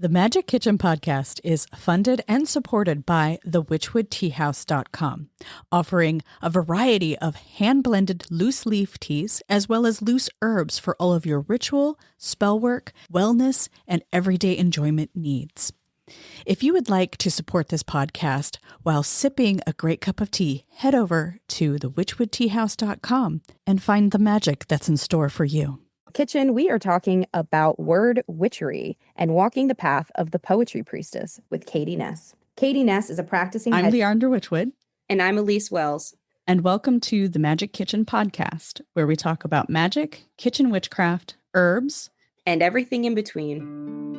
The Magick Kitchen Podcast is funded and supported by thewitchwoodteahouse.com, offering a variety of hand-blended loose leaf teas as well as loose herbs for all of your ritual, spell work, wellness, and everyday enjoyment needs. If you would like to support this podcast while sipping a great cup of tea, head over to thewitchwoodteahouse.com and find the magic that's in store for you. Kitchen, we are talking about word witchery and walking the path of the poetry priestess with Katie Ness. Katie Ness is a practicing I'm Leandra Witchwood. And I'm Elise Wells. And welcome to the Magick Kitchen Podcast, where we talk about magic, kitchen witchcraft, herbs, and everything in between.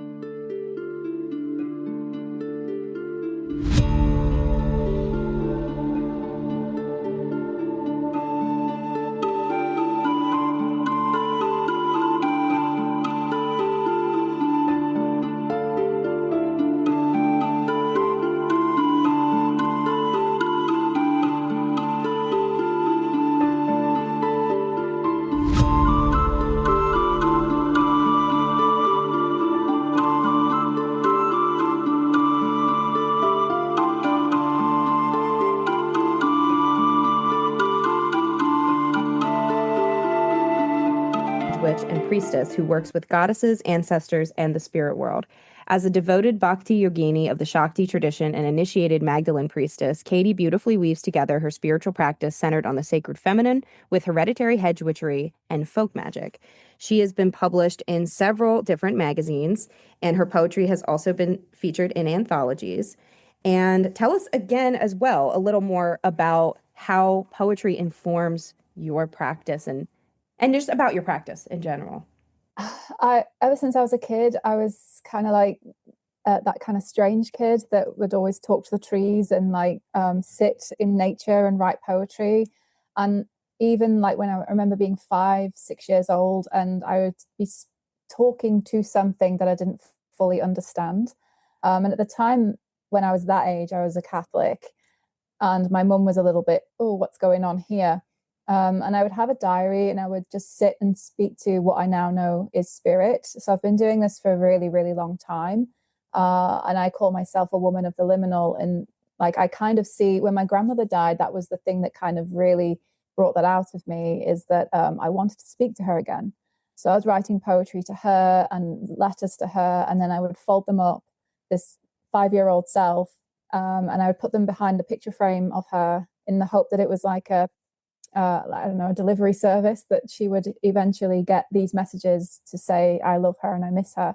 Witch and priestess who works with goddesses, ancestors, and the spirit world. As a devoted Bhakti yogini of the Shakti tradition and initiated Magdalene priestess, Katie beautifully weaves together her spiritual practice centered on the sacred feminine with hereditary hedge witchery and folk magic. She has been published in several different magazines, and her poetry has also been featured in anthologies. And tell us again as well a little more about how poetry informs your practice and just about your practice in general. Ever since I was a kid, I was kind of like that kind of strange kid that would always talk to the trees and sit in nature and write poetry. And even like when I remember being 5, 6 years old, and I would be talking to something that I didn't fully understand. And at the time when I was that age, I was a Catholic, and my mum was a little bit, oh, what's going on here? And I would have a diary and I would just sit and speak to what I now know is spirit. So I've been doing this for a really, really long time. And I call myself a woman of the liminal. And like, I kind of see when my grandmother died, that was the thing that kind of really brought that out of me, is that I wanted to speak to her again. So I was writing poetry to her and letters to her, and then I would fold them up, this 5-year-old self, and I would put them behind the picture frame of her in the hope that it was like a delivery service, that she would eventually get these messages to say, I love her and I miss her.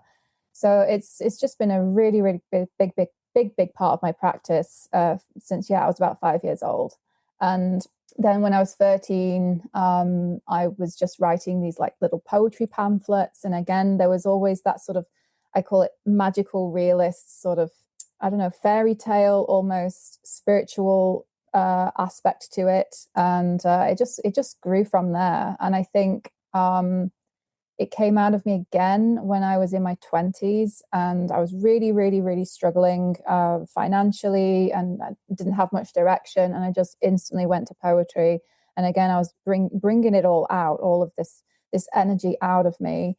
So it's just been a really, really big part of my practice since, I was about 5 years old. And then when I was 13, I was just writing these like little poetry pamphlets. And again, there was always that sort of, I call it magical realist sort of, fairy tale, almost spiritual aspect to it, and it just grew from there. And I think it came out of me again when I was in my 20s, and I was really, really, really struggling financially, and I didn't have much direction, and I just instantly went to poetry. And again, I was bringing it all out, all of this energy out of me,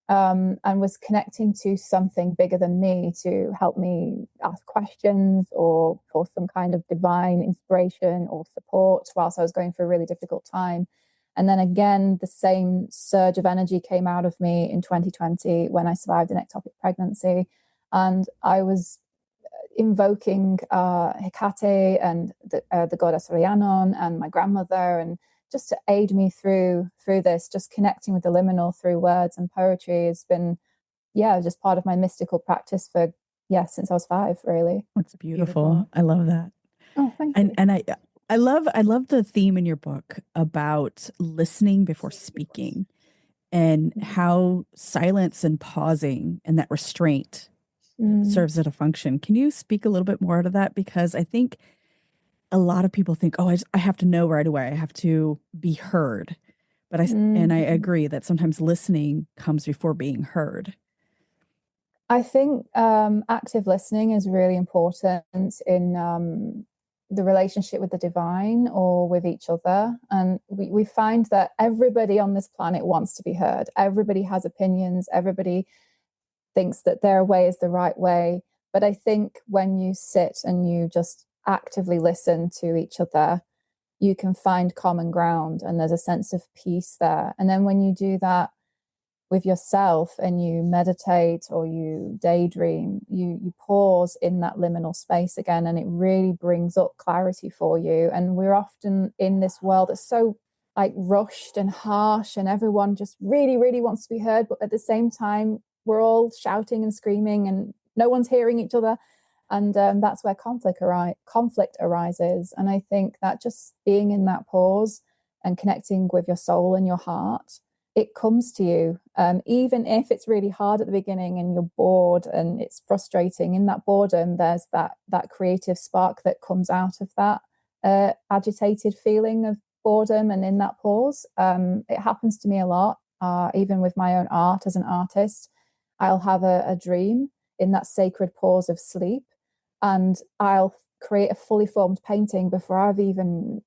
and was connecting to something bigger than me to help me ask questions or for some kind of divine inspiration or support whilst I was going through a really difficult time. And then again, the same surge of energy came out of me in 2020 when I survived an ectopic pregnancy. And I was invoking Hecate and the goddess Rhiannon and my grandmother, and just to aid me through this, just connecting with the liminal through words and poetry has been, just part of my mystical practice for, since I was 5, really. That's beautiful. I love that. Oh, thank you. And I love the theme in your book about listening before speaking, and how silence and pausing and that restraint serves as a function. Can you speak a little bit more to that? Because I think a lot of people think, I have to know right away. I have to be heard. But I agree that sometimes listening comes before being heard. I think active listening is really important in the relationship with the divine or with each other. And we find that everybody on this planet wants to be heard. Everybody has opinions. Everybody thinks that their way is the right way. But I think when you sit and you just actively listen to each other, you can find common ground, and there's a sense of peace there. And then when you do that with yourself and you meditate or you daydream, you pause in that liminal space again, and it really brings up clarity for you. And we're often in this world that's so like rushed and harsh, and everyone just really, really wants to be heard. But at the same time, we're all shouting and screaming and no one's hearing each other. And that's where conflict arises. And I think that just being in that pause and connecting with your soul and your heart, it comes to you. Even if it's really hard at the beginning and you're bored and it's frustrating, in that boredom, there's that creative spark that comes out of that agitated feeling of boredom. And in that pause, it happens to me a lot, even with my own art as an artist. I'll have a dream in that sacred pause of sleep, and I'll create a fully formed painting before I've even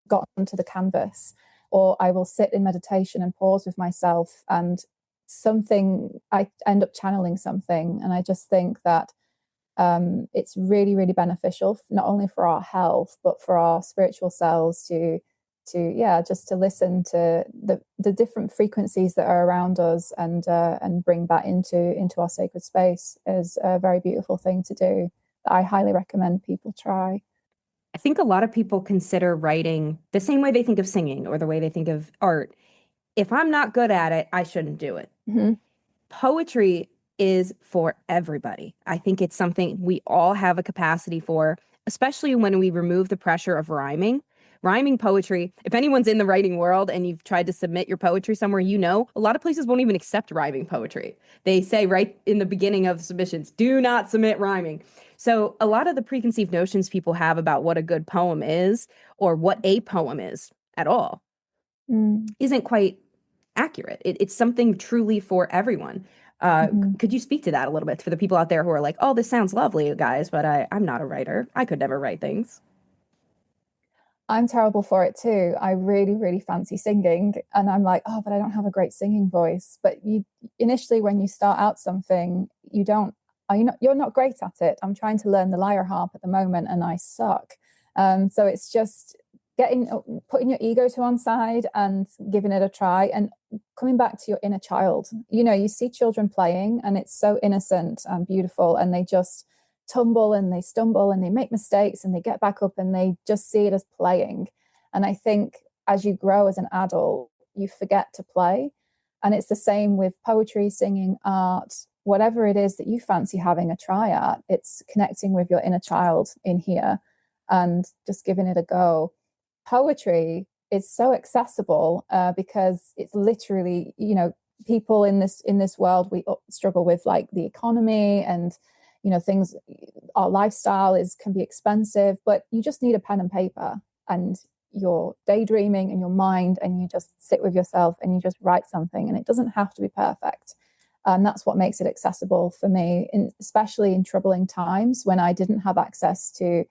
gotten to the canvas. Or I will sit in meditation and pause with myself, and I end up channeling something. And I just think that it's really, really beneficial, not only for our health, but for our spiritual selves to listen to the different frequencies that are around us, and bring that into our sacred space is a very beautiful thing to do. I highly recommend people try. I think a lot of people consider writing the same way they think of singing or the way they think of art. If I'm not good at it, I shouldn't do it. Mm-hmm. Poetry is for everybody. I think it's something we all have a capacity for, especially when we remove the pressure of rhyming. Rhyming poetry, if anyone's in the writing world and you've tried to submit your poetry somewhere, a lot of places won't even accept rhyming poetry. They say right in the beginning of submissions, do not submit rhyming. So a lot of the preconceived notions people have about what a good poem is, or what a poem is at all, isn't quite accurate. It's something truly for everyone. Could you speak to that a little bit for the people out there who are like, oh, this sounds lovely, guys, but I'm not a writer. I could never write things. I'm terrible for it too. I really, really fancy singing, and I'm like, oh, but I don't have a great singing voice. But initially, when you start out something, you're not great at it. I'm trying to learn the lyre harp at the moment, and I suck. So it's just putting your ego to one side and giving it a try, and coming back to your inner child. You see children playing, and it's so innocent and beautiful, and they just tumble and they stumble and they make mistakes and they get back up and they just see it as playing. And I think as you grow as an adult, you forget to play. And it's the same with poetry, singing, art, whatever it is that you fancy having a try at. It's connecting with your inner child in here and just giving it a go. Poetry is so accessible because it's literally, people in this world, we struggle with like the economy and things. Our lifestyle can be expensive, but you just need a pen and paper and you're daydreaming in your mind, and you just sit with yourself and you just write something, and it doesn't have to be perfect. And that's what makes it accessible for me, especially in troubling times when I didn't have access to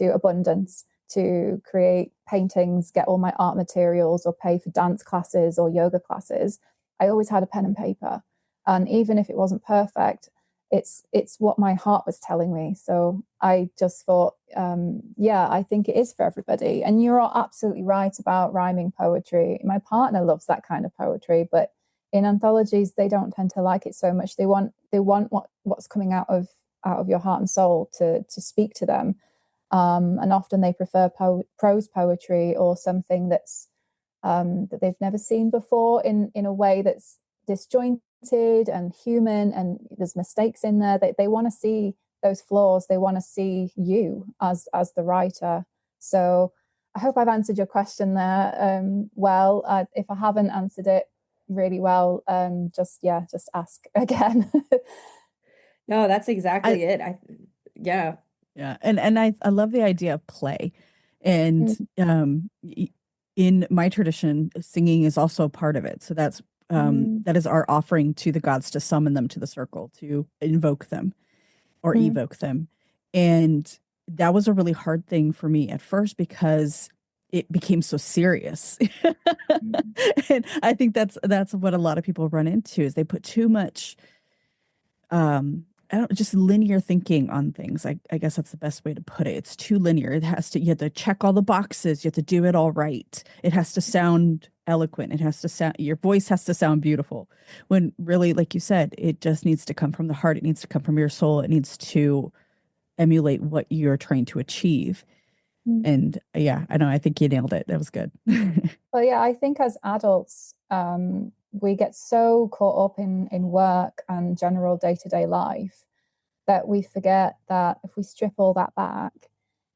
abundance to create paintings, get all my art materials, or pay for dance classes or yoga classes. I always had a pen and paper, and even if it wasn't perfect, it's what my heart was telling me. So I just thought, I think it is for everybody. And you're all absolutely right about rhyming poetry. My partner loves that kind of poetry, but in anthologies, they don't tend to like it so much. They want what's coming out of your heart and soul to speak to them. And often they prefer prose poetry, or something that's that they've never seen before in a way that's disjointed and human, and there's mistakes in there. They want to see those flaws. They want to see you as the writer. So I hope I've answered your question there well. If I haven't answered it really well, just ask again. No, that's exactly it. Yeah. And I love the idea of play, and in my tradition, singing is also a part of it. So that's that is our offering to the gods, to summon them to the circle, to invoke them or evoke them. And that was a really hard thing for me at first because it became so serious. And I think that's what a lot of people run into, is they put too much I don't just linear thinking on things. I guess that's the best way to put it. It's too linear. You have to check all the boxes. You have to do it all right. It has to sound eloquent. It has to sound, your voice has to sound beautiful. When really, like you said, it just needs to come from the heart. It needs to come from your soul. It needs to emulate what you're trying to achieve. And yeah, I know, I think you nailed it. That was good. Well, yeah, I think as adults, we get so caught up in work and general day-to-day life that we forget that if we strip all that back,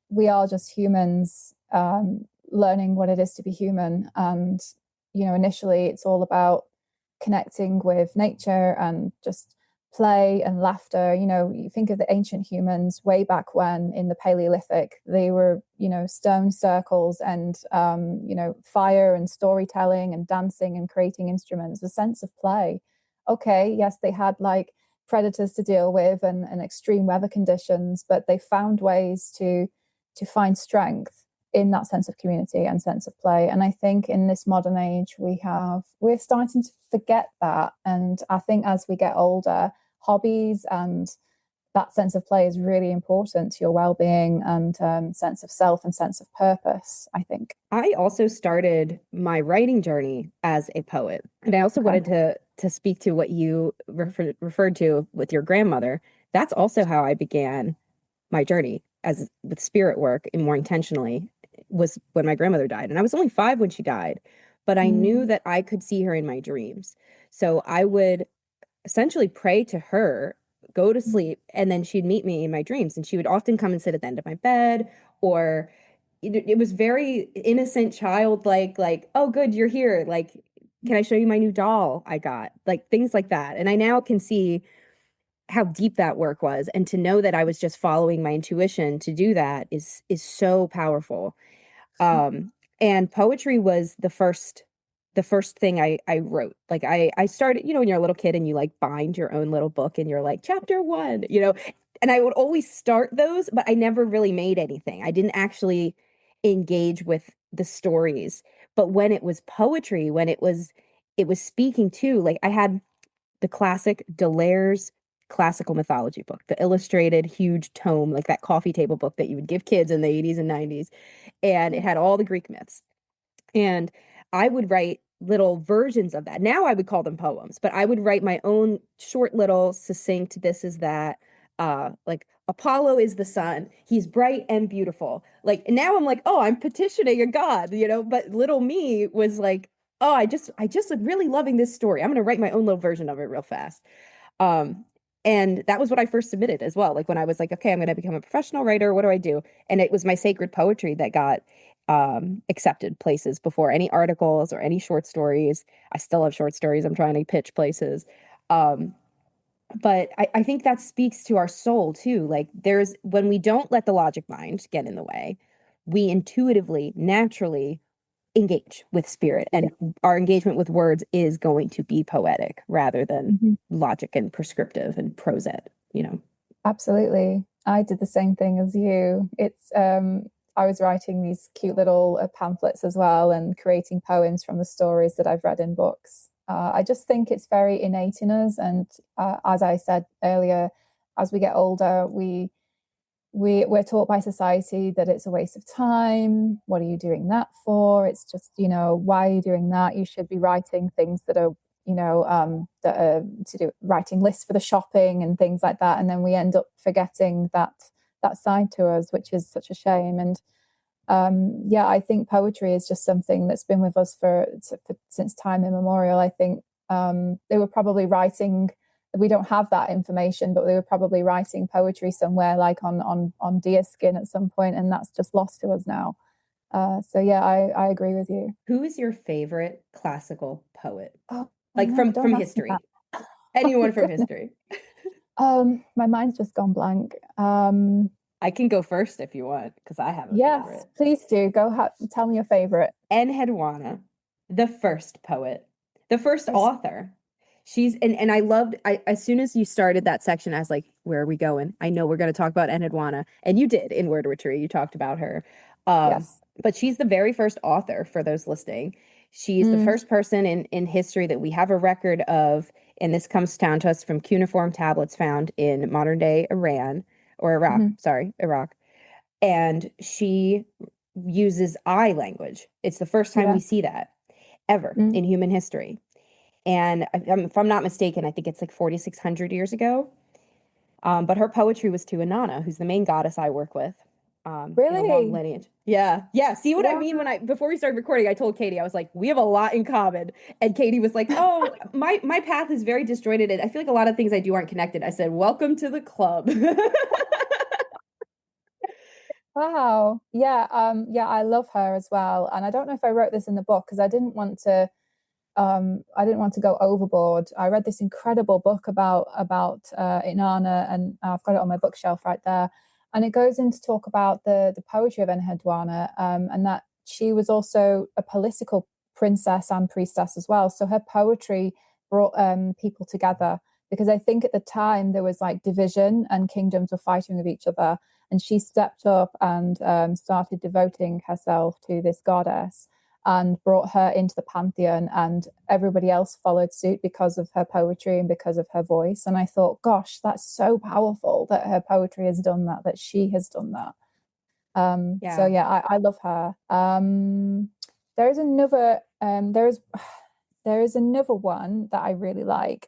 we are just humans learning what it is to be human. And, initially it's all about connecting with nature and just play and laughter. You think of the ancient humans way back when in the Paleolithic, they were, stone circles and, fire and storytelling and dancing and creating instruments, a sense of play. Okay, yes, they had like predators to deal with and extreme weather conditions, but they found ways to find strength in that sense of community and sense of play. And I think in this modern age, we're starting to forget that. And I think as we get older, hobbies and that sense of play is really important to your well-being and sense of self and sense of purpose, I think. I also started my writing journey as a poet. And I also wanted to speak to what you referred to with your grandmother. That's also how I began my journey with spirit work and more intentionally was when my grandmother died. And I was only 5 when she died, but I knew that I could see her in my dreams. So I would essentially pray to her, go to sleep, and then she'd meet me in my dreams. And she would often come and sit at the end of my bed, or it was very innocent, childlike, like, oh, good, you're here. Like, can I show you my new doll I got? Like things like that. And I now can see how deep that work was. And to know that I was just following my intuition to do that is so powerful. And poetry was the first thing I wrote. Like I started, when you're a little kid and you like bind your own little book and you're like chapter 1, and I would always start those, but I never really made anything. I didn't actually engage with the stories. But when it was poetry, when it was speaking to, like, I had the classic Delaire's classical mythology book, the illustrated huge tome, like that coffee table book that you would give kids in the 80s and 90s. And it had all the Greek myths. And I would write little versions of that. Now I would call them poems, but I would write my own short little succinct, this is that, like Apollo is the sun. He's bright and beautiful. Like, and now I'm like, oh, I'm petitioning a god, but little me was like, oh, I just am really loving this story. I'm going to write my own little version of it real fast. And that was what I first submitted as well. Like when I was like, okay, I'm going to become a professional writer. What do I do? And it was my sacred poetry that got accepted places before any articles or any short stories. I still have short stories I'm trying to pitch places. But I think that speaks to our soul too. Like when we don't let the logic mind get in the way, we intuitively, naturally engage with spirit, and our engagement with words is going to be poetic rather than logic and prescriptive and prosette, Absolutely. I did the same thing as you. It's I was writing these cute little pamphlets as well and creating poems from the stories that I've read in books. I just think it's very innate in us, and as I said earlier, as we get older, we're taught by society that it's a waste of time. What are you doing that for? It's just, why are you doing that? You should be writing things that are, that are to do writing lists for the shopping and things like that. And then we end up forgetting that side to us, which is such a shame. And I think poetry is just something that's been with us since time immemorial. I think they were probably writing. We don't have that information, but they were probably writing poetry somewhere, like on deer skin at some point, and that's just lost to us now. I agree with you. Who is your favorite classical poet? Oh, like no, from history? Anyone from history? My mind's just gone blank. I can go first if you want, because I have a favorite. Yes, please do. Tell me your favorite. Enheduanna, the first poet, the first author. She's and I loved. As soon as you started that section, I was like, "Where are we going?" I know we're going to talk about Enheduanna, and you did in Word Witchery. You talked about her. Yes, but she's the very first author for those listening. She's the first person in history that we have a record of And this comes down to us from cuneiform tablets found in modern day Iraq. And she uses I language. It's the first time we see that ever in human history. And if I'm not mistaken, I think it's like 4,600 years ago. But her poetry was to Inanna, who's the main goddess I work with. In a long Really? lineage. Yeah. See what I mean? Before we started recording, I told Katie, I was like, we have a lot in common. And Katie was like, oh, my path is very disjointed. And I feel like a lot of things I do aren't connected. I said, welcome to the club. Wow. Yeah. I love her as well. And I don't know if I wrote this in the book because I didn't want to go overboard. I read this incredible book about Inanna, and I've got it on my bookshelf right there. And it goes into talk about the poetry of Enheduanna, and that she was also a political princess and priestess as well. So her poetry brought people together, because I think at the time there was like division and kingdoms were fighting with each other. And she stepped up and started devoting herself to this goddess and brought her into the pantheon, and everybody else followed suit because of her poetry and because of her voice. And I thought, gosh, that's so powerful that her poetry has done that she has done that. So yeah, I love her. There is another one that I really like.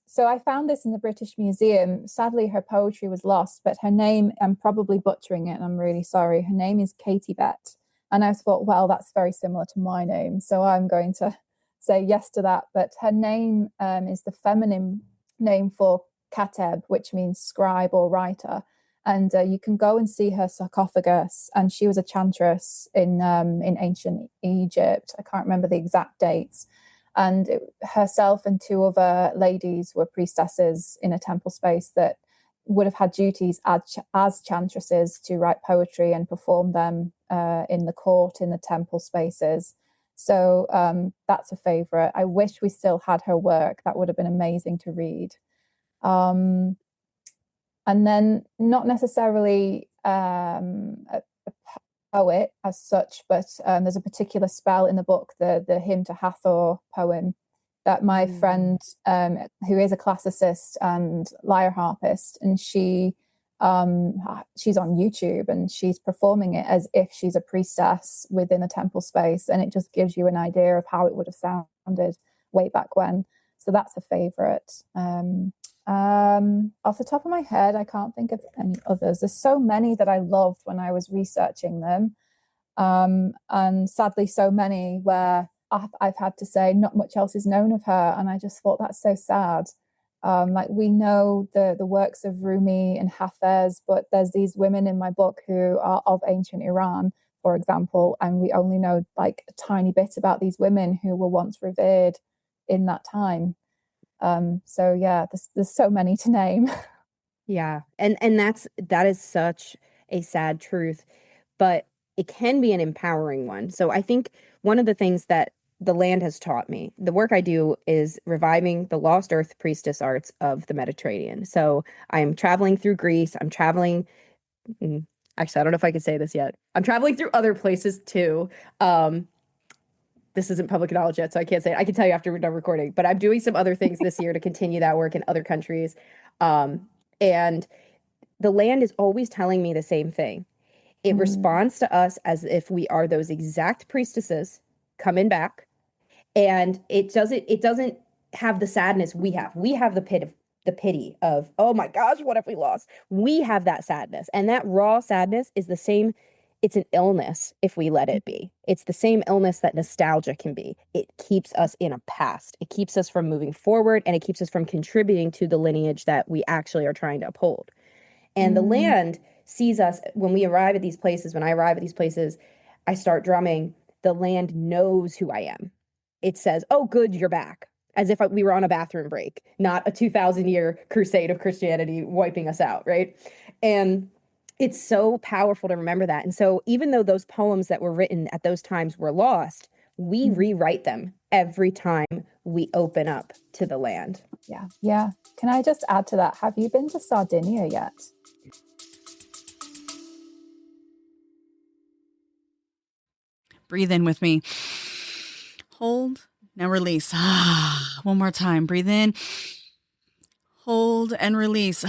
So I found this in the British Museum. Sadly, her poetry was lost, but her name, I'm probably butchering it and I'm really sorry. Her name is Katie Bet. And I thought, well, that's very similar to my name, so I'm going to say yes to that. But her name is the feminine name for Kateb, which means scribe or writer. And you can go and see her sarcophagus. And she was a chantress in ancient Egypt. I can't remember the exact dates. And herself and two other ladies were priestesses in a temple space that would have had duties as chantresses to write poetry and perform them in the court, in the temple spaces. So that's a favorite. I wish we still had her work. That would have been amazing to read. And then not necessarily a poet as such, but there's a particular spell in the book, the Hymn to Hathor poem, that my friend, who is a classicist and lyre harpist, and she's on YouTube and she's performing it as if she's a priestess within a temple space, and it just gives you an idea of how it would have sounded way back when. So that's a favorite. Off the top of my head, I can't think of any others. There's so many that I loved when I was researching them, and sadly so many where I've had to say not much else is known of her, and I just thought that's so sad. Like, we know the works of Rumi and Hafez, but there's these women in my book who are of ancient Iran, for example, and we only know like a tiny bit about these women who were once revered in that time. So yeah, there's so many to name. Yeah. And that is such a sad truth, but it can be an empowering one. So I think one of the things that the land has taught me, the work I do is reviving the lost earth priestess arts of the Mediterranean. So I am traveling through Greece. I'm traveling, actually, I don't know if I can say this yet. I'm traveling through other places too. This isn't public knowledge yet, so I can't say it. I can tell you after we're done recording, but I'm doing some other things this year to continue that work in other countries. And the land is always telling me the same thing. It responds to us as if we are those exact priestesses coming back. And it doesn't have the sadness we have. We have the pity of, oh my gosh, what have we lost? We have that sadness. And that raw sadness is the same. It's an illness if we let it be. It's the same illness that nostalgia can be. It keeps us in a past. It keeps us from moving forward, and it keeps us from contributing to the lineage that we actually are trying to uphold. And the land sees us when we arrive at these places. When I arrive at these places, I start drumming. The land knows who I am. It says, oh, good, you're back. As if we were on a bathroom break, not a 2,000-year crusade of Christianity wiping us out, right? And it's so powerful to remember that. And so even though those poems that were written at those times were lost, we rewrite them every time we open up to the land. Yeah. Can I just add to that? Have you been to Sardinia yet? Breathe in with me. Hold, Now release. One more time. Breathe in, hold, and release.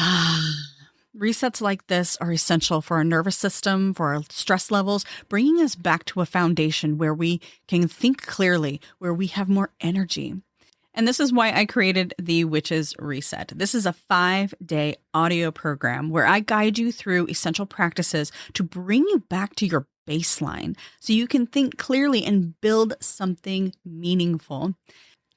Resets like this are essential for our nervous system, for our stress levels, bringing us back to a foundation where we can think clearly, where we have more energy. And this is why I created the Witches Reset. This is a 5-day audio program where I guide you through essential practices to bring you back to your baseline so you can think clearly and build something meaningful.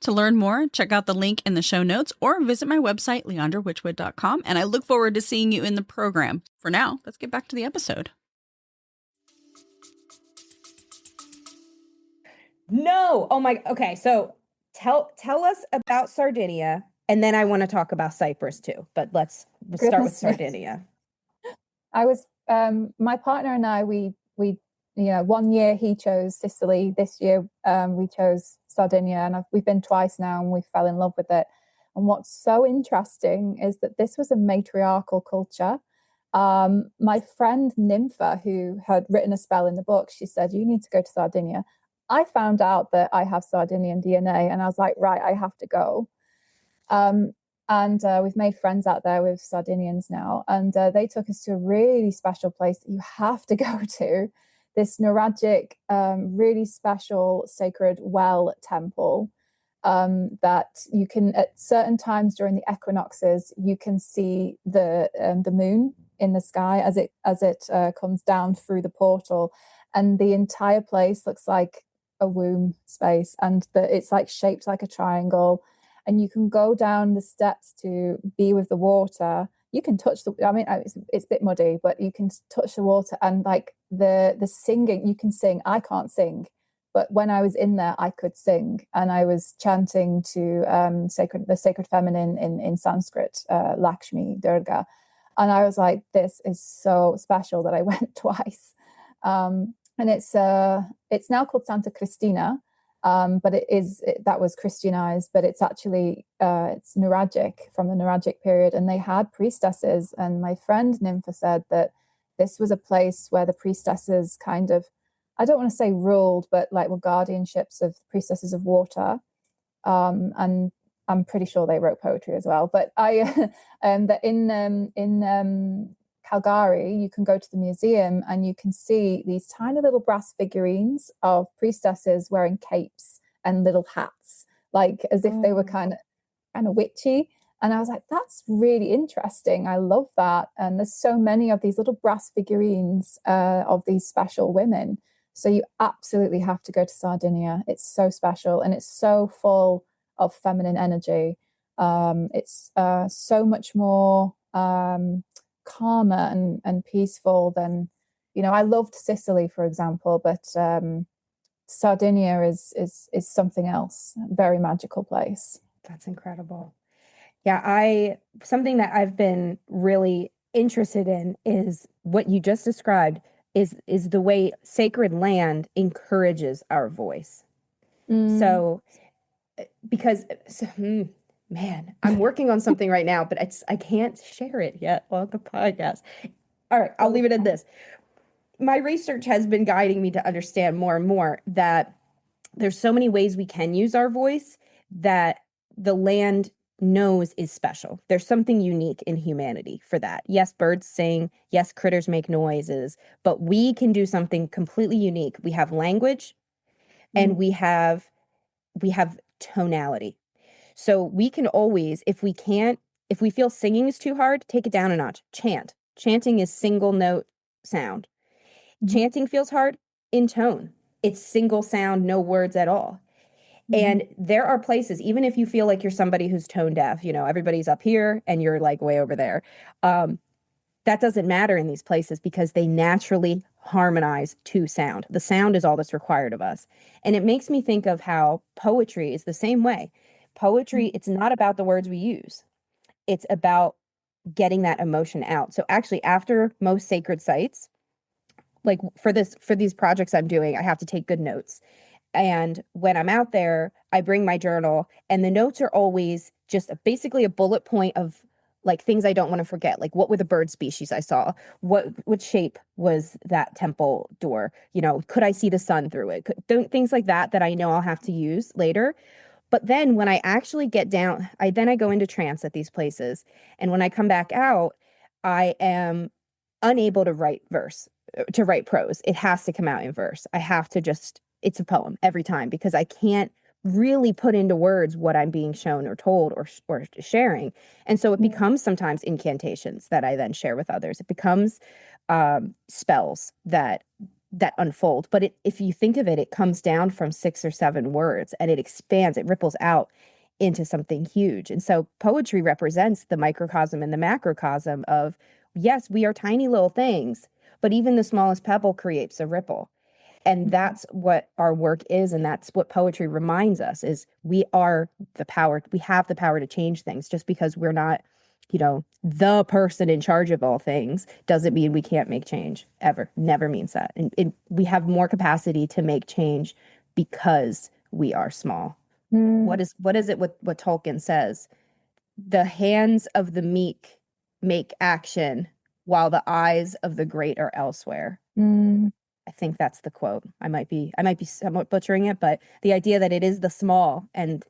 To learn more, check out the link in the show notes or visit my website, leandrawitchwood.com, and I look forward to seeing you in the program. For now, let's get back to the episode. No. Oh my. Okay. So tell us about Sardinia, and then I want to talk about Cyprus too. But let's start with Sardinia. I was my partner and I. We 1 year he chose Sicily. This year we chose Sardinia, and we've been twice now, and we fell in love with it. And what's so interesting is that this was a matriarchal culture. My friend Nympha, who had written a spell in the book, she said, "You need to go to Sardinia." I found out that I have Sardinian DNA, and I was like, right, I have to go. And we've made friends out there with Sardinians now, and they took us to a really special place that you have to go to. This Nuragic, really special sacred well temple that you can, at certain times during the equinoxes, you can see the moon in the sky as it comes down through the portal, and the entire place looks like a womb space, and it's like shaped like a triangle, and you can go down the steps to be with the water. You can touch it's a bit muddy, but you can touch the water, and like the singing, you can sing. I can't sing, but when I was in there, I could sing, and I was chanting to the sacred feminine in Sanskrit, Lakshmi, Durga, and I was like, this is so special that I went twice. And it's now called Santa Cristina, but that was Christianized, but it's actually it's Nuragic, from the Nuragic period, and they had priestesses. And my friend Nympha said that this was a place where the priestesses kind of, I don't want to say ruled, but like were guardianships of priestesses of water. And I'm pretty sure they wrote poetry as well. But that in Calgary, you can go to the museum and you can see these tiny little brass figurines of priestesses wearing capes and little hats, like as if they were kind of witchy. And I was like, that's really interesting. I love that. And there's so many of these little brass figurines of these special women. So you absolutely have to go to Sardinia. It's so special, and it's so full of feminine energy. It's so much more calmer and peaceful than, I loved Sicily, for example, but Sardinia is something else, a very magical place. That's incredible. Yeah, something that I've been really interested in is what you just described is the way sacred land encourages our voice. So man, I'm working on something right now, but I can't share it yet on the podcast. All right, I'll leave it at this. My research has been guiding me to understand more and more that there's so many ways we can use our voice that the land knows is special. There's something unique in humanity for that. Yes, birds sing. Yes, critters make noises, but we can do something completely unique. We have language, and we have tonality. So we can always, if we feel singing is too hard, take it down a notch. Chant. Chanting is single note sound. Chanting feels hard, intone. It's single sound, no words at all. And there are places, even if you feel like you're somebody who's tone deaf, everybody's up here and you're like way over there. That doesn't matter in these places because they naturally harmonize to sound. The sound is all that's required of us. And it makes me think of how poetry is the same way. Poetry, it's not about the words we use. It's about getting that emotion out. So actually, after most sacred sites, like for these projects I'm doing, I have to take good notes. And when I'm out there, I bring my journal, and the notes are always just basically a bullet point of like things I don't want to forget. Like, what were the bird species I saw? What shape was that temple door? You know, could I see the sun through it? Things like that I know I'll have to use later. But then when I actually get down, I go into trance at these places. And when I come back out, I am unable to write prose. It has to come out in verse. I have to it's a poem every time, because I can't really put into words what I'm being shown or told or sharing. And so it becomes sometimes incantations that I then share with others. It becomes spells that unfold. But if you think of it, it comes down from 6 or 7 words, and it expands, it ripples out into something huge. And so poetry represents the microcosm and the macrocosm of, yes, we are tiny little things, but even the smallest pebble creates a ripple. And that's what our work is. And that's what poetry reminds us, is we have the power to change things. Just because we're not, the person in charge of all things doesn't mean we can't make change ever. Never means that. And we have more capacity to make change because we are small. What is it what Tolkien says? The hands of the meek make action, while the eyes of the great are elsewhere. I think that's the quote. I might be somewhat butchering it, but the idea that it is the small, and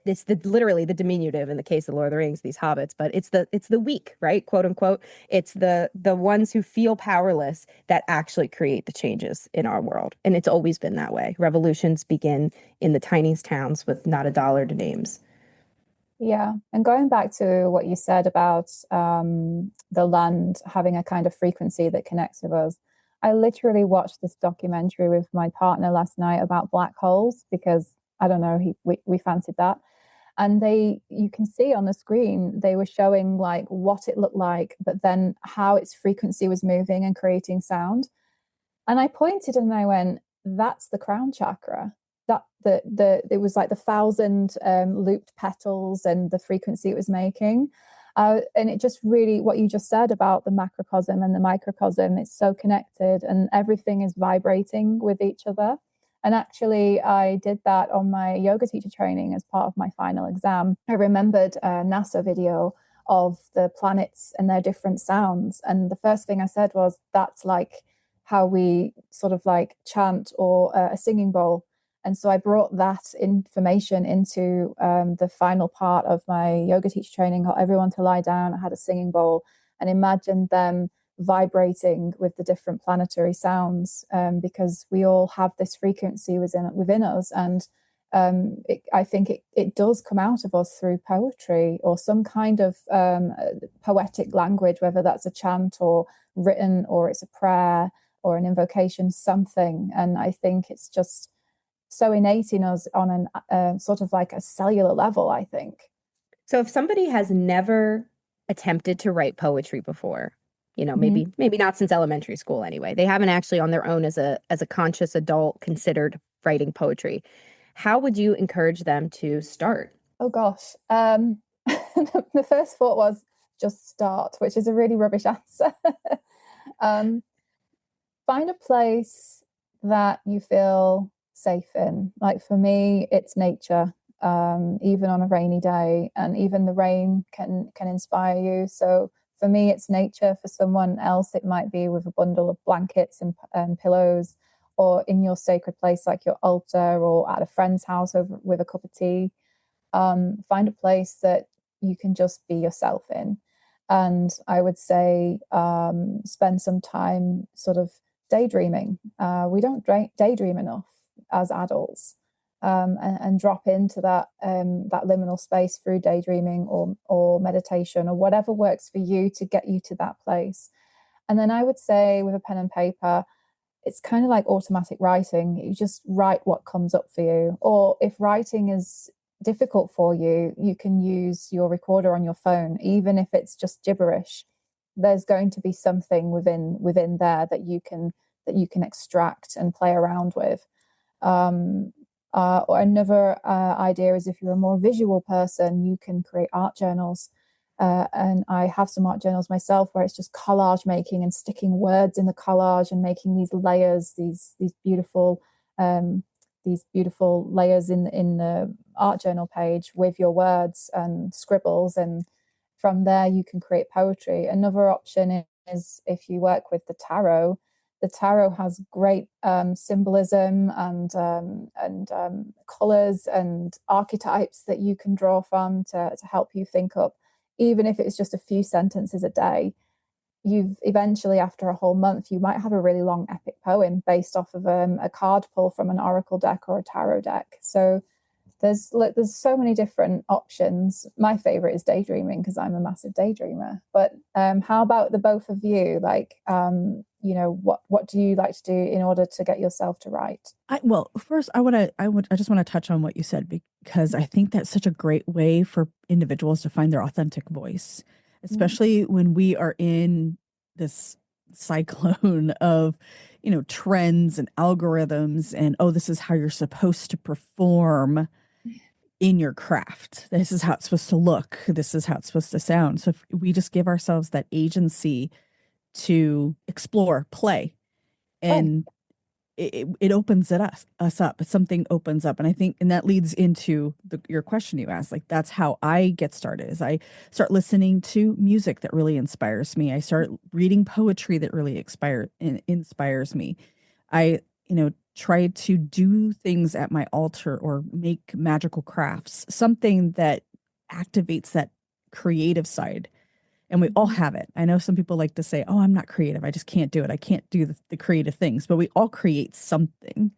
it's literally the diminutive in the case of Lord of the Rings, these hobbits, but it's the weak, right? Quote unquote. It's the ones who feel powerless that actually create the changes in our world. And it's always been that way. Revolutions begin in the tiniest towns with not a dollar to names. Yeah. And going back to what you said about the land having a kind of frequency that connects with us, I literally watched this documentary with my partner last night about black holes, because I don't know, we fancied that. And you can see on the screen, they were showing like what it looked like, but then how its frequency was moving and creating sound. And I pointed and I went, that's the crown chakra. That it was like the 1,000 looped petals and the frequency it was making. And it just really, what you just said about the macrocosm and the microcosm, it's so connected and everything is vibrating with each other. And actually, I did that on my yoga teacher training as part of my final exam. I remembered a NASA video of the planets and their different sounds. And the first thing I said was, that's like how we sort of like chant or a singing bowl. And so I brought that information into the final part of my yoga teacher training, got everyone to lie down. I had a singing bowl and imagined them vibrating with the different planetary sounds, because we all have this frequency within us. And I think it does come out of us through poetry or some kind of poetic language, whether that's a chant or written, or it's a prayer or an invocation, something. And I think it's just so innate in us on an sort of like a cellular level, I think. So if somebody has never attempted to write poetry before, maybe not since elementary school anyway, they haven't actually on their own as a conscious adult considered writing poetry, how would you encourage them to start? Oh gosh. The first thought was just start, which is a really rubbish answer. Find a place that you feel safe in. Like for me, it's nature, even on a rainy day, and even the rain can inspire you. So for me, it's nature. For someone else, it might be with a bundle of blankets and pillows, or in your sacred place like your altar, or at a friend's house with a cup of tea. Find a place that you can just be yourself in. And I would say spend some time sort of daydreaming. We don't daydream enough as adults, and drop into that liminal space through daydreaming or meditation or whatever works for you to get you to that place. And then I would say with a pen and paper, it's kind of like automatic writing. You just write what comes up for you. Or if writing is difficult for you, you can use your recorder on your phone, even if it's just gibberish. There's going to be something within there that you can extract and play around with. Or another idea is, if you're a more visual person, you can create art journals. And I have some art journals myself where it's just collage making and sticking words in the collage and making these layers, these beautiful layers in the art journal page with your words and scribbles. And from there you can create poetry. Another option is if you work with the tarot. The tarot has great symbolism and colors and archetypes that you can draw from to help you think up, even if it's just a few sentences a day. You've eventually, after a whole month, you might have a really long epic poem based off of a card pull from an oracle deck or a tarot deck. So there's so many different options. My favorite is daydreaming because I'm a massive daydreamer. But how about the both of you? Like, what do you like to do in order to get yourself to write? First, I just want to touch on what you said, because I think that's such a great way for individuals to find their authentic voice, especially when we are in this cyclone of, trends and algorithms and, oh, this is how you're supposed to perform in your craft. This is how it's supposed to look. This is how it's supposed to sound. So if we just give ourselves that agency to explore, play, and it opens us up. Something opens up. And I think, and that leads into your question you asked, like, that's how I get started, is I start listening to music that really inspires me. I start reading poetry that really inspires me. I, try to do things at my altar or make magical crafts, something that activates that creative side. And we all have it. I know some people like to say, oh, I'm not creative. I just can't do it. I can't do the creative things, but we all create something.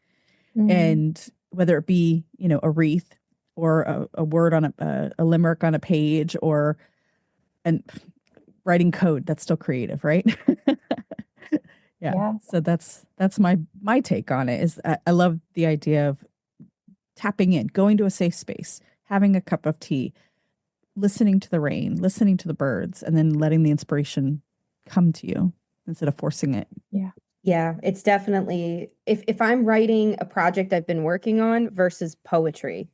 And whether it be, a wreath or a word on a limerick on a page, or writing code, that's still creative, right? Yeah. So that's my take on it. Is I love the idea of tapping in, going to a safe space, having a cup of tea, listening to the rain, listening to the birds, and then letting the inspiration come to you instead of forcing it. Yeah, it's definitely, if I'm writing a project I've been working on versus poetry,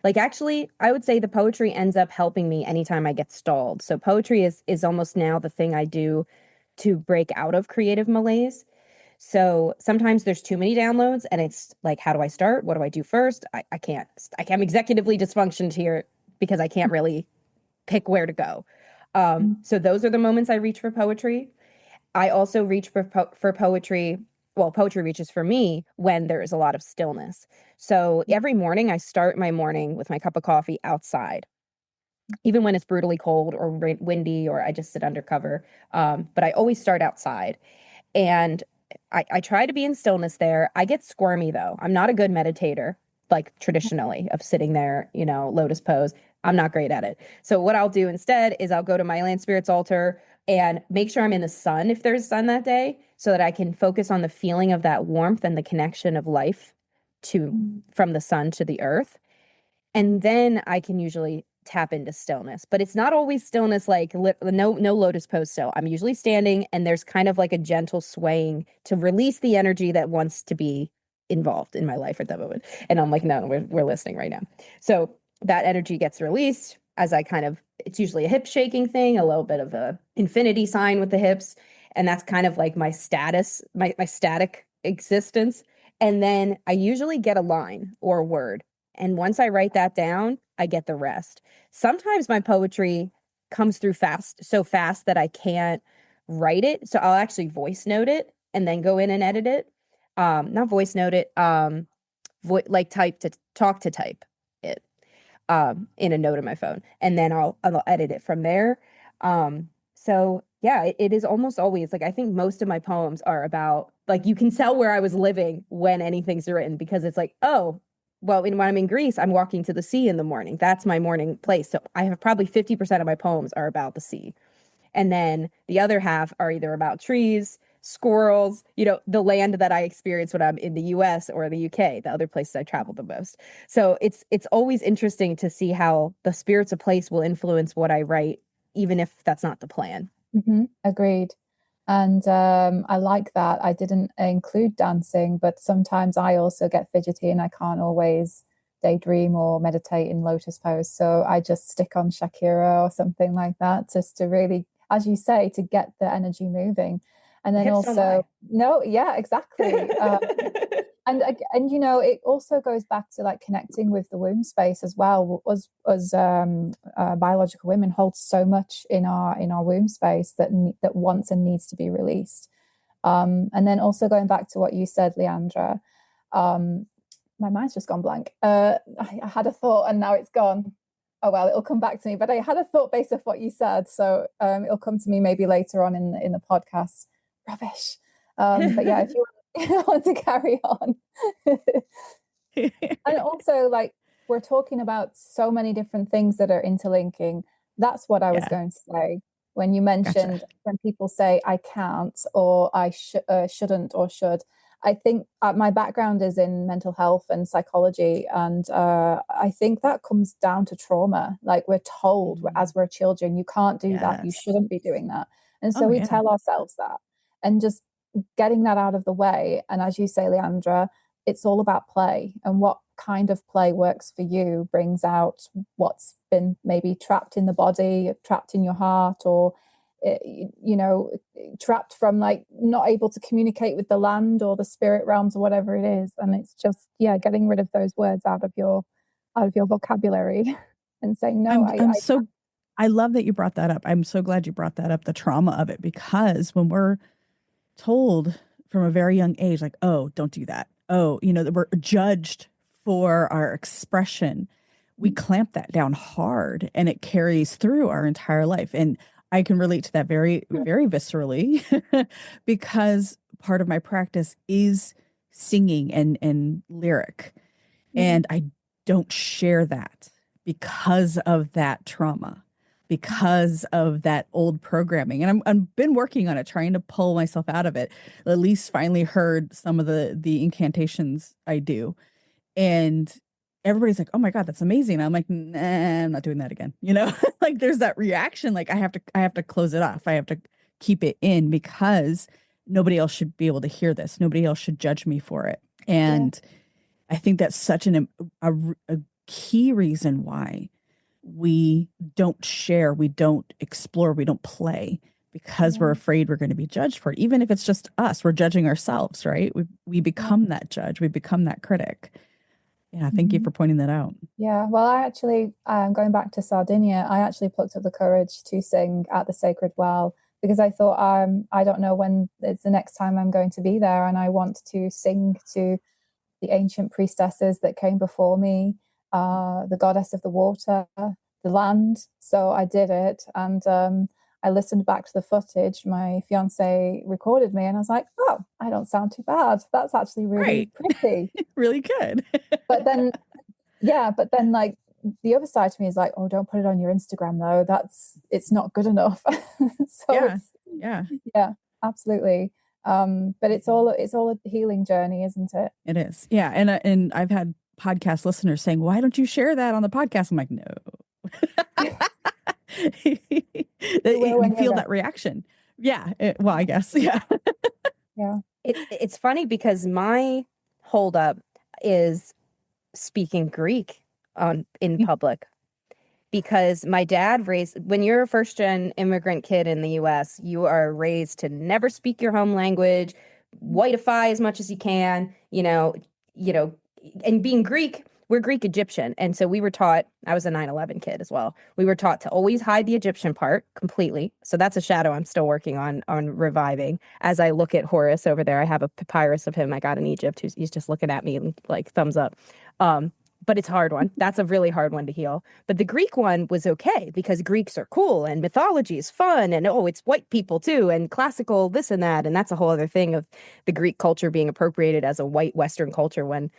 like, actually, I would say the poetry ends up helping me anytime I get stalled. So poetry is almost now the thing I do to break out of creative malaise. So sometimes there's too many downloads and it's like, how do I start? What do I do first? I can't. I'm executively dysfunctioned here because I can't really pick where to go. So those are the moments I reach for poetry. I also reach for poetry. Well, poetry reaches for me when there is a lot of stillness. So every morning I start my morning with my cup of coffee outside, even when it's brutally cold or windy, or I just sit under cover. But I always start outside, and I try to be in stillness there. I get squirmy though. I'm not a good meditator, like traditionally, of sitting there, lotus pose. I'm not great at it. So what I'll do instead is I'll go to my land spirits altar and make sure I'm in the sun if there's sun that day, so that I can focus on the feeling of that warmth and the connection of life from the sun to the earth. And then I can usually tap into stillness, but it's not always stillness, like no lotus pose still. I'm usually standing, and there's kind of like a gentle swaying to release the energy that wants to be involved in my life at that moment. And I'm like, no, we're listening right now. So that energy gets released as it's usually a hip shaking thing, a little bit of a infinity sign with the hips. And that's kind of like my status, my static existence. And then I usually get a line or a word. And once I write that down, I get the rest. Sometimes my poetry comes through so fast that I can't write it. So I'll actually voice note it and then go in and edit it. Not voice note it, like talk to type it in a note on my phone. And then I'll edit it from there. So yeah, it is almost always like, I think most of my poems are about, like, you can tell where I was living when anything's written, because it's like, oh, well, when I'm in Greece, I'm walking to the sea in the morning. That's my morning place. So I have probably 50% of my poems are about the sea. And then the other half are either about trees, squirrels, the land that I experience when I'm in the US or the UK, the other places I travel the most. So it's always interesting to see how the spirits of place will influence what I write, even if that's not the plan. Agreed. And I like that. I didn't include dancing, but sometimes I also get fidgety and I can't always daydream or meditate in lotus pose. So I just stick on Shakira or something like that, just to really, as you say, to get the energy moving. And then also, no, yeah, exactly. And you know, it also goes back to like connecting with the womb space as well. As biological women hold so much in our womb space that wants and needs to be released. And then also going back to what you said, Leandra, my mind's just gone blank. I had a thought and now it's gone. Oh well, it'll come back to me. But I had a thought based off what you said, so it'll come to me maybe later on in the podcast. Rubbish. But yeah, if you want to carry on. And also, like, we're talking about so many different things that are interlinking. That's what I was going to say when you mentioned when people say I can't or I shouldn't or should. I think my background is in mental health and psychology, and I think that comes down to trauma. Like, we're told as we're children, you can't do that, you shouldn't be doing that, and so we tell ourselves that. And just getting that out of the way, and as you say, Leandra, it's all about play, and what kind of play works for you brings out what's been maybe trapped in the body, trapped in your heart, or you know, trapped from like not able to communicate with the land or the spirit realms or whatever it is. And it's just getting rid of those words out of your vocabulary and saying no. I love that you brought that up. I'm so glad you brought that up, the trauma of it, because when we're told from a very young age, like, oh, don't do that. Oh, you know, that we're judged for our expression. We clamp that down hard and it carries through our entire life. And I can relate to that very, very viscerally because part of my practice is singing and lyric. And I don't share that because of that trauma, because of that old programming. And I've been working on it, trying to pull myself out of it. At least finally heard some of the incantations I do. And everybody's like, oh my God, that's amazing. I'm like, nah, I'm not doing that again. You know, like there's that reaction. Like I have to close it off. I have to keep it in because nobody else should be able to hear this. Nobody else should judge me for it. And I think that's such a key reason why we don't share, we don't explore, we don't play, because we're afraid we're going to be judged for it. Even if it's just us, we're judging ourselves, right? We become that judge. We become that critic. Yeah, thank you for pointing that out. Yeah, well, I actually, going back to Sardinia, I actually plucked up the courage to sing at the Sacred Well because I thought, I don't know when it's the next time I'm going to be there, and I want to sing to the ancient priestesses that came before me, the goddess of the water, the land. So I did it, and I listened back to the footage. My fiance recorded me, and I was like, oh, I don't sound too bad. That's actually really pretty. Really good. But then like the other side to me is like, oh, don't put it on your Instagram though. It's not good enough. So yeah, absolutely. But it's all a healing journey, isn't it? It is. Yeah. And I've had podcast listeners saying, why don't you share that on the podcast? I'm like, no. You feel that reaction. Yeah. Well, I guess. Yeah. Yeah. It's funny because my holdup is speaking Greek in public, because my dad when you're a first gen immigrant kid in the US, you are raised to never speak your home language, whiteify as much as you can, you know, and being Greek, we're Greek Egyptian. And so we were taught, I was a 9/11 kid as well. We were taught to always hide the Egyptian part completely. So that's a shadow I'm still working on reviving. As I look at Horus over there, I have a papyrus of him I got in Egypt. He's just looking at me like thumbs up. But it's a hard one. That's a really hard one to heal. But the Greek one was okay because Greeks are cool and mythology is fun. And it's white people too. And classical this and that. And that's a whole other thing of the Greek culture being appropriated as a white Western culture when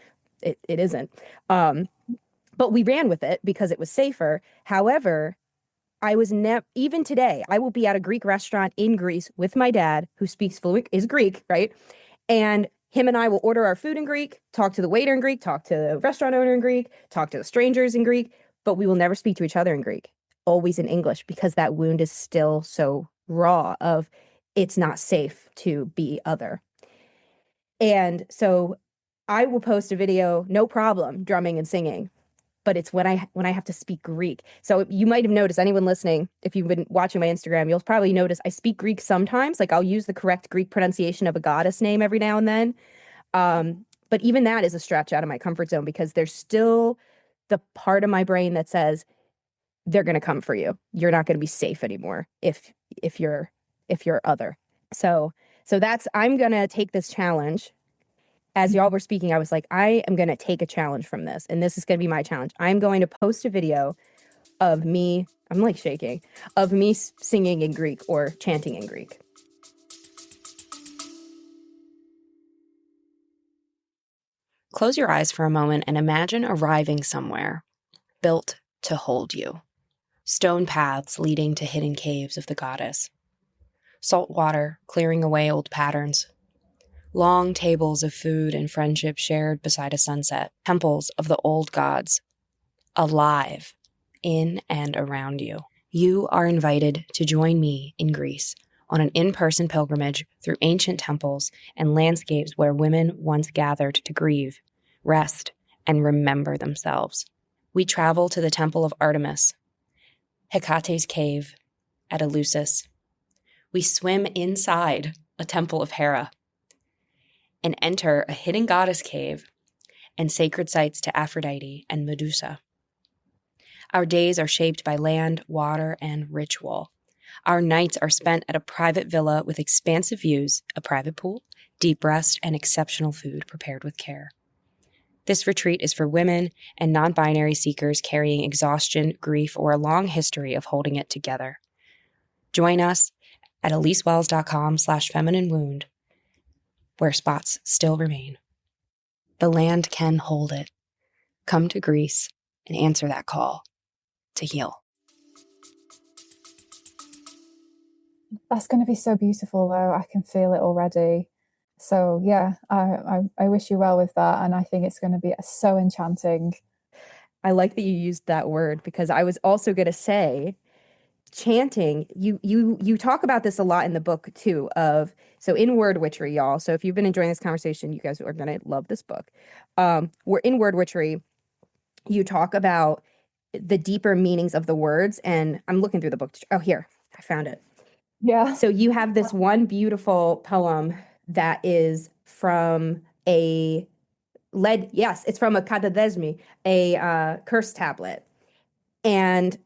it isn't. But we ran with it because it was safer. However, I was even today, I will be at a Greek restaurant in Greece with my dad, who speaks fluent, is Greek, right? And him and I will order our food in Greek, talk to the waiter in Greek, talk to the restaurant owner in Greek, talk to the strangers in Greek, but we will never speak to each other in Greek, always in English, because that wound is still so raw of it's not safe to be other. And so I will post a video, no problem, drumming and singing, but it's when I have to speak Greek. So you might have noticed, anyone listening, if you've been watching my Instagram, you'll probably notice I speak Greek sometimes. Like I'll use the correct Greek pronunciation of a goddess name every now and then. But But even that is a stretch out of my comfort zone because there's still the part of my brain that says they're going to come for you. You're not going to be safe anymore if you're other. So that's, I'm going to take this challenge. As y'all were speaking, I was like, I am going to take a challenge from this, and this is going to be my challenge. I'm going to post a video of me, I'm like shaking, of me singing in Greek or chanting in Greek. Close your eyes for a moment and imagine arriving somewhere built to hold you. Stone paths leading to hidden caves of the goddess. Salt water clearing away old patterns. Long tables of food and friendship shared beside a sunset. Temples of the old gods. Alive in and around you. You are invited to join me in Greece on an in-person pilgrimage through ancient temples and landscapes where women once gathered to grieve, rest, and remember themselves. We travel to the Temple of Artemis, Hecate's cave at Eleusis. We swim inside a temple of Hera and enter a hidden goddess cave and sacred sites to Aphrodite and Medusa. Our days are shaped by land, water, and ritual. Our nights are spent at a private villa with expansive views, a private pool, deep rest, and exceptional food prepared with care. This retreat is for women and non-binary seekers carrying exhaustion, grief, or a long history of holding it together. Join us at elisewells.com/feminine wound, where spots still remain. The land can hold it. Come to Greece and answer that call to heal. That's going to be so beautiful, though. I can feel it already. So yeah, I wish you well with that, and I think it's going to be so enchanting. I like that you used that word because I was also going to say chanting. You talk about this a lot in the book too. So in Word Witchery, y'all. So if you've been enjoying this conversation, you guys are going to love this book. We're in Word Witchery. You talk about the deeper meanings of the words, and I'm looking through the book. Oh, here, I found it. Yeah. So you have this one beautiful poem that is from it's from a katadesmi, a curse tablet. And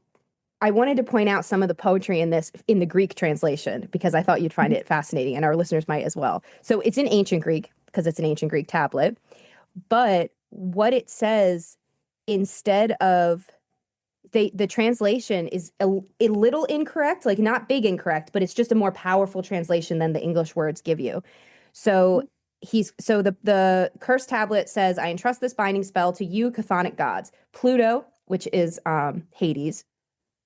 I wanted to point out some of the poetry in this in the Greek translation because I thought you'd find it fascinating, and our listeners might as well. So it's in ancient Greek because it's an ancient Greek tablet. But what it says, instead of the translation is a little incorrect, like not big incorrect, but it's just a more powerful translation than the English words give you. So the curse tablet says, I entrust this binding spell to you, chthonic gods. Pluto, which is Hades,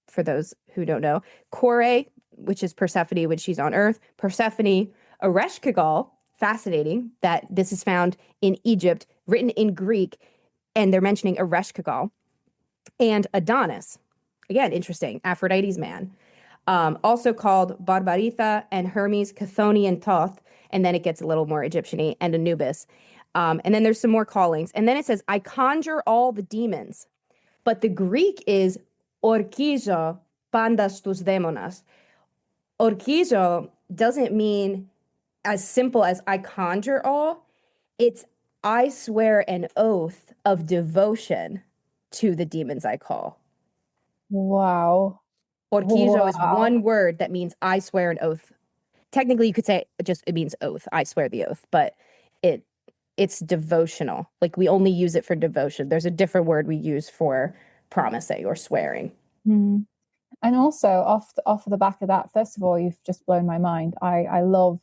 for those who don't know. Kore, which is Persephone when she's on Earth. Persephone, Ereshkigal, fascinating that this is found in Egypt, written in Greek, and they're mentioning Ereshkigal. And Adonis, again, interesting, Aphrodite's man, also called Barbaritha and Hermes, Chthonian Thoth, and then it gets a little more Egyptian-y, and Anubis. And then there's some more callings. And then it says, I conjure all the demons. But the Greek is orkizo pandas tus demonas. Orkizo doesn't mean as simple as I conjure all. It's I swear an oath of devotion to the demons I call. Wow. Orkizo is one word that means I swear an oath. Technically, you could say it means oath. I swear the oath, but it's devotional. Like we only use it for devotion. There's a different word we use for promising or swearing. And also off the back of that, first of all, you've just blown my mind. I love.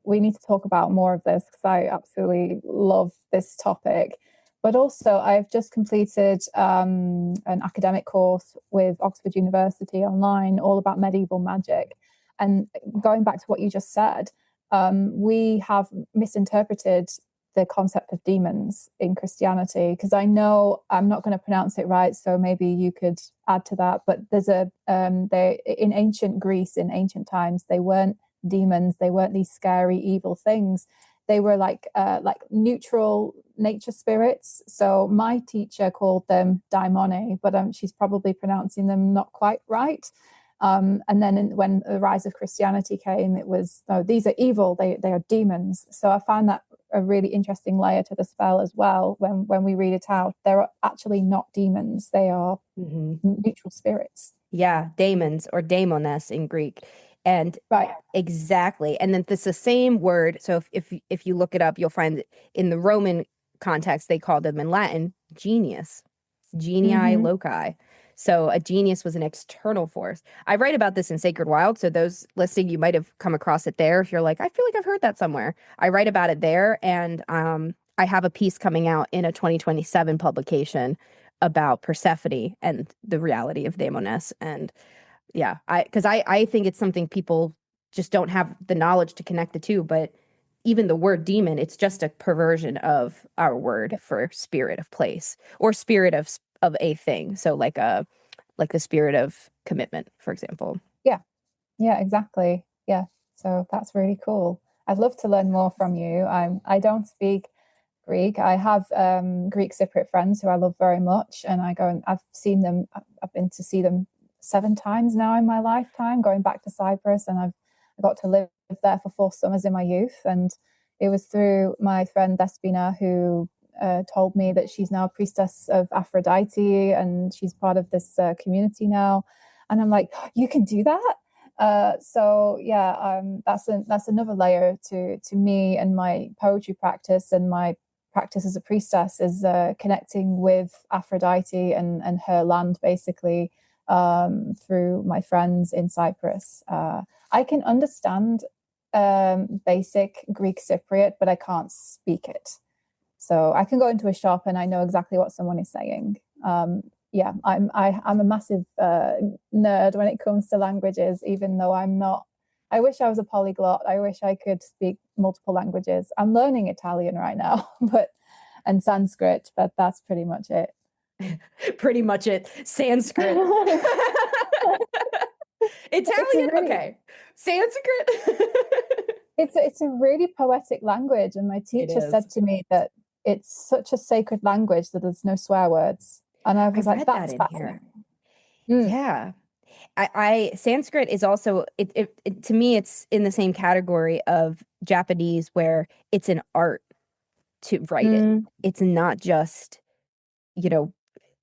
We need to talk about more of this because I absolutely love this topic. But also, I've just completed an academic course with Oxford University online, all about medieval magic. And going back to what you just said, we have misinterpreted the concept of demons in Christianity, because I know I'm not going to pronounce it right, so maybe you could add to that. But there's they in ancient Greece, in ancient times, they weren't demons. They weren't these scary, evil things. They were like neutral nature spirits. So my teacher called them daimoni, but she's probably pronouncing them not quite right. And then when the rise of Christianity came, it was, no, these are evil. They are demons. So I found that a really interesting layer to the spell as well. When we read it out, they're actually not demons; they are neutral spirits. Yeah, daemons or daemones in Greek. And right, exactly. And then it's the same word. So if you look it up, you'll find that in the Roman context, they called them in Latin genius, genii loci. So a genius was an external force. I write about this in Sacred Wild. So those listening, you might have come across it there. If you're like, I feel like I've heard that somewhere. I write about it there. And I have a piece coming out in a 2027 publication about Persephone and the reality of daemones. And yeah, because I think it's something people just don't have the knowledge to connect the two. But even the word demon, it's just a perversion of our word for spirit of place or spirit of a thing. So like the spirit of commitment, for example. Yeah, exactly. Yeah, so that's really cool. I'd love to learn more from you. I don't speak Greek. I have Greek Cypriot friends who I love very much, and I go and I've seen them. I've been to see them 7 times now in my lifetime, going back to Cyprus, and I got to live there for 4 summers in my youth. And it was through my friend Despina who told me that she's now a priestess of Aphrodite, and she's part of this community now. And I'm like, you can do that. So yeah, that's another layer to me and my poetry practice and my practice as a priestess is connecting with Aphrodite and her land, basically, through my friends in Cyprus. I can understand basic Greek Cypriot, but I can't speak it. So I can go into a shop and I know exactly what someone is saying. Yeah, I'm a massive nerd when it comes to languages, even though I'm not. I wish I was a polyglot. I wish I could speak multiple languages. I'm learning Italian right now, and Sanskrit, but that's pretty much it. Pretty much it. Sanskrit. Italian? Really, okay. Sanskrit? it's a really poetic language. And my teacher said to me that it's such a sacred language that there's no swear words. And I was like, that's fascinating. Yeah. I Sanskrit is also it to me it's in the same category of Japanese, where it's an art to write it. It's not just,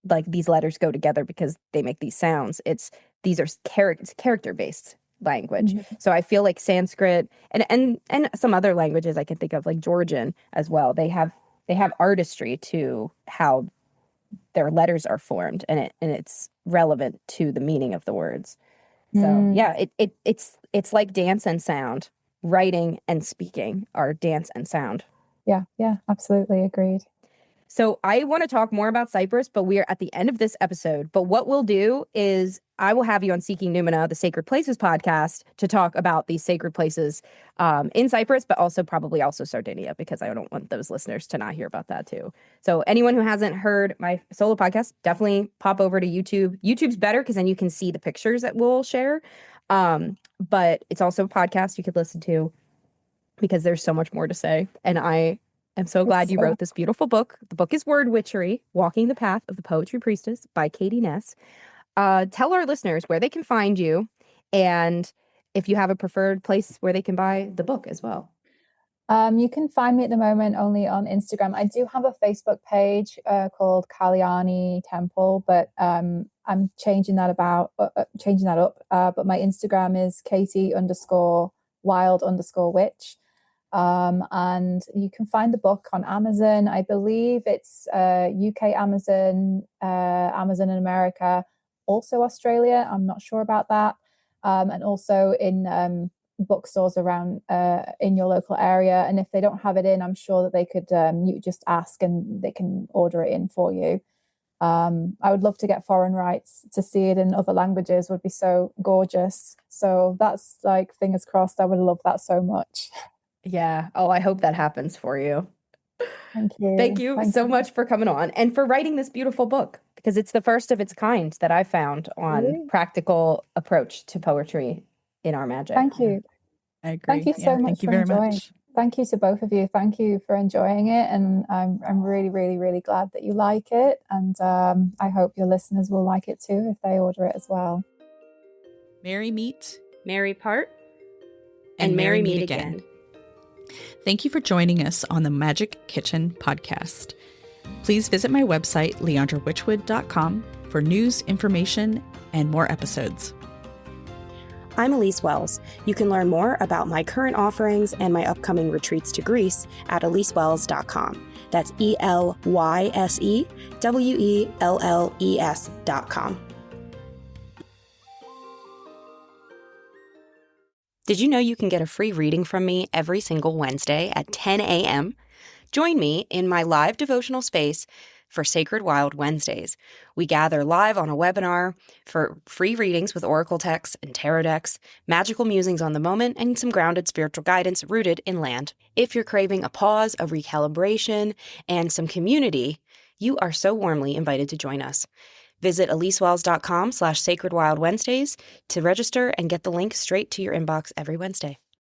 like these letters go together because they make these sounds. These are character based language. So I feel like Sanskrit and some other languages I can think of, like Georgian as well. They have artistry to how their letters are formed, and it's relevant to the meaning of the words. So yeah, it's like dance and sound. Writing and speaking are dance and sound. Yeah, absolutely agreed. So I want to talk more about Cyprus, but we are at the end of this episode. But what we'll do is I will have you on Seeking Numina, the Sacred Places podcast, to talk about these sacred places in Cyprus, but probably also Sardinia, because I don't want those listeners to not hear about that too. So anyone who hasn't heard my solo podcast, definitely pop over to YouTube. YouTube's better because then you can see the pictures that we'll share. But it's also a podcast you could listen to because there's so much more to say. And I'm so glad you wrote this beautiful book. The book is Word Witchery, Walking the Path of the Poetry Priestess by Katie Ness. Tell our listeners where they can find you and if you have a preferred place where they can buy the book as well. You can find me at the moment only on Instagram. I do have a Facebook page called Kalyani Temple, but I'm changing that up. But my Instagram is Katie_wild_witch. And you can find the book on Amazon. I believe it's UK Amazon, Amazon in America, also Australia. I'm not sure about that. And also in bookstores around in your local area. And if they don't have it in, I'm sure that they could, you just ask and they can order it in for you. I would love to get foreign rights to see it in other languages, would be so gorgeous. So that's like, fingers crossed. I would love that so much. Yeah. Oh, I hope that happens for you. Thank you. Thank you so much for coming on and for writing this beautiful book, because it's the first of its kind that I found on practical approach to poetry in our magic. Thank you. I agree. Thank you so much. Thank you very much. Thank you to both of you. Thank you for enjoying it. And I'm really, really, really glad that you like it. And I hope your listeners will like it too if they order it as well. Merry meet. Merry part. And merry meet again. Thank you for joining us on the Magick Kitchen Podcast. Please visit my website, leandrawitchwood.com, for news, information, and more episodes. I'm Elise Wells. You can learn more about my current offerings and my upcoming retreats to Greece at elisewells.com. That's ELYSEWELLES.com. Did you know you can get a free reading from me every single Wednesday at 10 a.m.? Join me in my live devotional space for Sacred Wild Wednesdays. We gather live on a webinar for free readings with oracle texts and tarot decks, magical musings on the moment, and some grounded spiritual guidance rooted in land. If you're craving a pause, a recalibration, and some community, you are so warmly invited to join us. Visit elisewells.com/sacredwildwednesdays to register and get the link straight to your inbox every Wednesday.